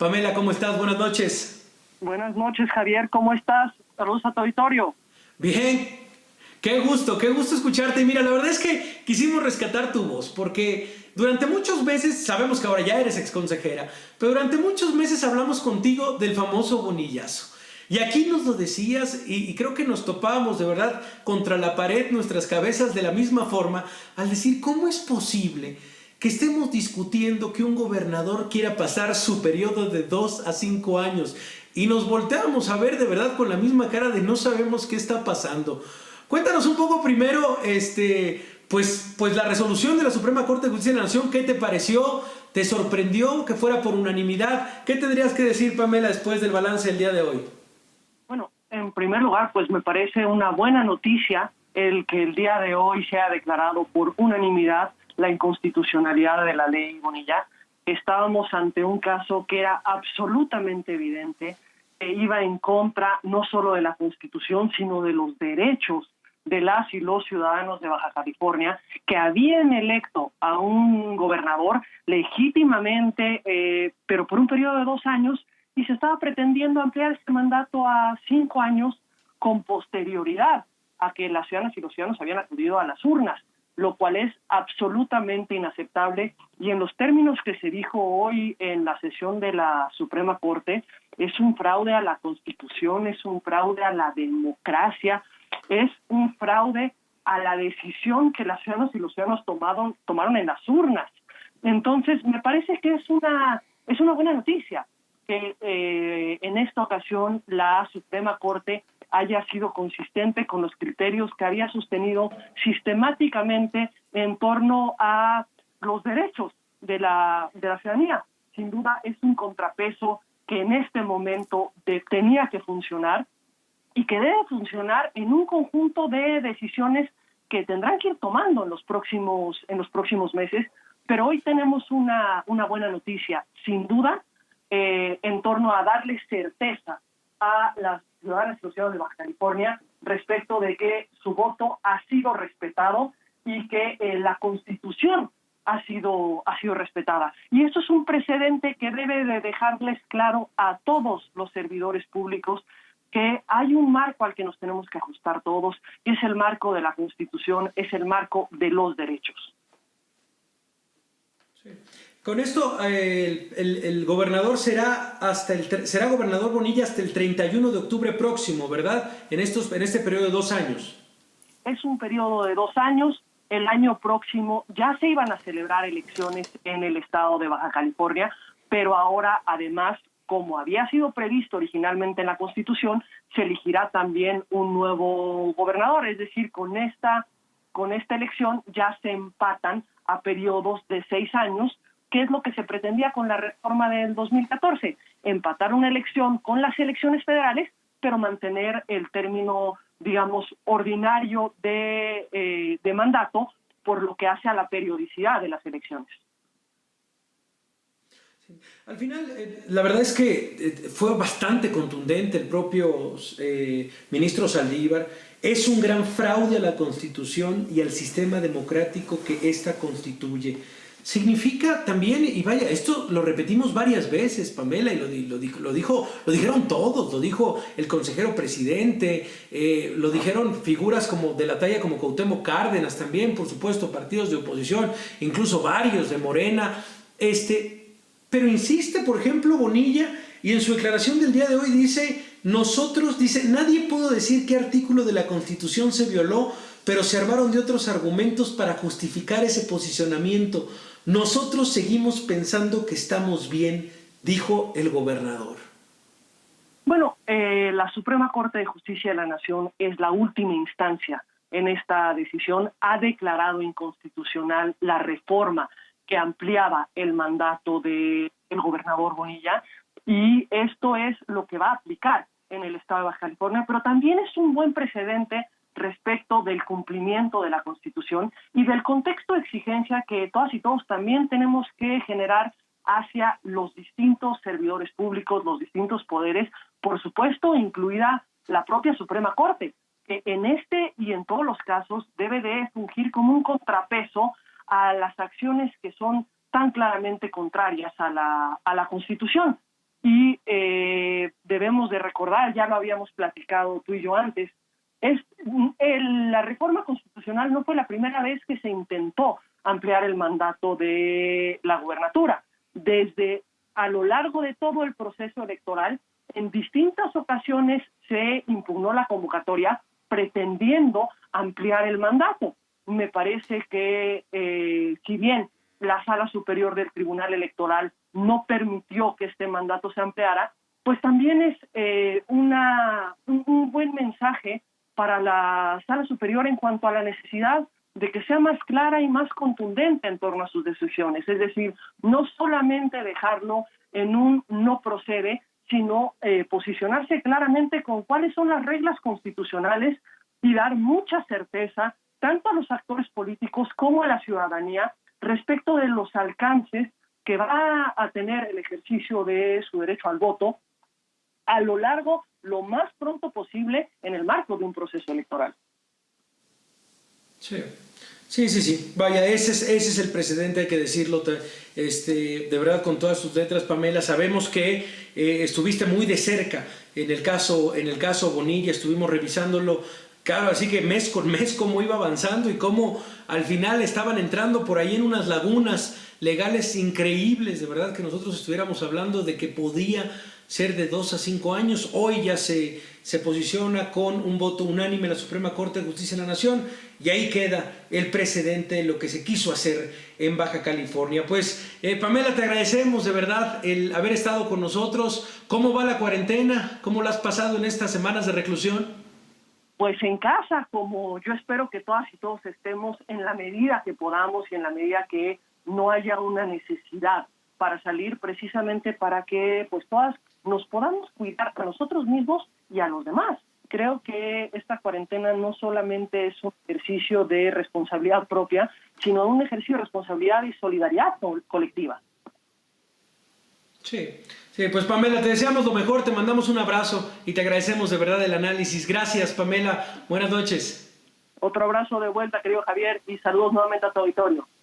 Pamela, ¿cómo estás? Buenas noches. Buenas noches, Javier. ¿Cómo estás? Saludos a tu auditorio. Bien, qué gusto escucharte. Mira, la verdad es que quisimos rescatar tu voz, porque durante muchos meses, sabemos que ahora ya eres exconsejera, pero durante muchos meses hablamos contigo del famoso bonillazo. Y aquí nos lo decías y creo que nos topábamos de verdad contra la pared, nuestras cabezas de la misma forma, al decir, ¿cómo es posible que estemos discutiendo que un gobernador quiera pasar su periodo de 2 a 5 años? Y nos volteamos a ver de verdad con la misma cara de no sabemos qué está pasando. Cuéntanos un poco primero, pues la resolución de la Suprema Corte de Justicia de la Nación. ¿Qué te pareció? ¿Te sorprendió que fuera por unanimidad? ¿Qué tendrías que decir, Pamela, después del balance del día de hoy? Bueno, en primer lugar, pues me parece una buena noticia el que el día de hoy sea declarado por unanimidad la inconstitucionalidad de la ley Bonilla. Estábamos ante un caso que era absolutamente evidente, que iba en contra no solo de la Constitución, sino de los derechos de las y los ciudadanos de Baja California, que habían electo a un gobernador legítimamente, pero por un periodo de 2 años, y se estaba pretendiendo ampliar este mandato a 5 años con posterioridad a que las ciudadanas y los ciudadanos habían acudido a las urnas, lo cual es absolutamente inaceptable, y en los términos que se dijo hoy en la sesión de la Suprema Corte, es un fraude a la Constitución, es un fraude a la democracia, es un fraude a la decisión que las ciudadanas y los ciudadanos tomaron en las urnas. Entonces, me parece que es una buena noticia que en esta ocasión la Suprema Corte haya sido consistente con los criterios que había sostenido sistemáticamente en torno a los derechos de la ciudadanía. Sin duda es un contrapeso que en este momento tenía que funcionar y que debe funcionar en un conjunto de decisiones que tendrán que ir tomando en los próximos meses, pero hoy tenemos una buena noticia, sin duda, en torno a darle certeza a las ciudadanas y los ciudadanos de Baja California respecto de que su voto ha sido respetado y que la Constitución ha sido respetada. Y eso es un precedente que debe de dejarles claro a todos los servidores públicos que hay un marco al que nos tenemos que ajustar todos, y es el marco de la Constitución, es el marco de los derechos. Sí. Con esto, el gobernador será gobernador Bonilla hasta el 31 de octubre próximo, ¿verdad? En este periodo de 2 años. Es un periodo de 2 años. El año próximo ya se iban a celebrar elecciones en el estado de Baja California, pero ahora, además, como había sido previsto originalmente en la Constitución, se elegirá también un nuevo gobernador. Es decir, con esta elección ya se empatan a periodos de 6 años, que es lo que se pretendía con la reforma del 2014, empatar una elección con las elecciones federales, pero mantener el término, digamos, ordinario de mandato, por lo que hace a la periodicidad de las elecciones. Sí. Al final, la verdad es que fue bastante contundente el propio ministro Saldívar. Es un gran fraude a la Constitución y al sistema democrático que ésta constituye. Significa también, y vaya, esto lo repetimos varias veces, Pamela, y lo dijeron todos, lo dijo el consejero presidente, lo dijeron figuras como de la talla como Cuauhtémoc Cárdenas también, por supuesto, partidos de oposición, incluso varios de Morena, pero insiste, por ejemplo, Bonilla, y en su declaración del día de hoy dice, nadie pudo decir qué artículo de la Constitución se violó, pero se armaron de otros argumentos para justificar ese posicionamiento. Nosotros seguimos pensando que estamos bien, dijo el gobernador. Bueno, la Suprema Corte de Justicia de la Nación es la última instancia en esta decisión. Ha declarado inconstitucional la reforma que ampliaba el mandato del gobernador Bonilla, y esto es lo que va a aplicar en el estado de Baja California, pero también es un buen precedente respecto del cumplimiento de la Constitución y del contexto de exigencia que todas y todos también tenemos que generar hacia los distintos servidores públicos, los distintos poderes, por supuesto, incluida la propia Suprema Corte, que en este y en todos los casos debe de fungir como un contrapeso a las acciones que son tan claramente contrarias a la Constitución. y debemos de recordar, ya lo habíamos platicado tú y yo antes, la reforma constitucional no fue la primera vez que se intentó ampliar el mandato de la gubernatura. Desde a lo largo de todo el proceso electoral, en distintas ocasiones se impugnó la convocatoria pretendiendo ampliar el mandato. Me parece que si bien la Sala Superior del Tribunal Electoral no permitió que este mandato se ampliara, pues también es un buen mensaje para la Sala Superior en cuanto a la necesidad de que sea más clara y más contundente en torno a sus decisiones. Es decir, no solamente dejarlo en un no procede, sino posicionarse claramente con cuáles son las reglas constitucionales y dar mucha certeza tanto a los actores políticos como a la ciudadanía respecto de los alcances que va a tener el ejercicio de su derecho al voto a lo largo, lo más pronto posible, en el marco de un proceso electoral. Sí. Vaya, ese es el precedente, hay que decirlo, de verdad, con todas sus letras, Pamela. Sabemos que estuviste muy de cerca en el caso Bonilla, estuvimos revisándolo, claro, así que mes con mes cómo iba avanzando y cómo al final estaban entrando por ahí en unas lagunas legales increíbles, de verdad, que nosotros estuviéramos hablando de que podía ser de 2 a 5 años. Hoy ya se posiciona con un voto unánime la Suprema Corte de Justicia de la Nación, y ahí queda el precedente de lo que se quiso hacer en Baja California. Pues Pamela, te agradecemos de verdad el haber estado con nosotros. ¿Cómo va la cuarentena? ¿Cómo la has pasado en estas semanas de reclusión? Pues en casa, como yo espero que todas y todos estemos, en la medida que podamos y en la medida que no haya una necesidad para salir, precisamente para que pues todas nos podamos cuidar a nosotros mismos y a los demás. Creo que esta cuarentena no solamente es un ejercicio de responsabilidad propia, sino un ejercicio de responsabilidad y solidaridad colectiva. Sí, pues Pamela, te deseamos lo mejor, te mandamos un abrazo y te agradecemos de verdad el análisis. Gracias, Pamela, buenas noches. Otro abrazo de vuelta, querido Javier, y saludos nuevamente a tu auditorio.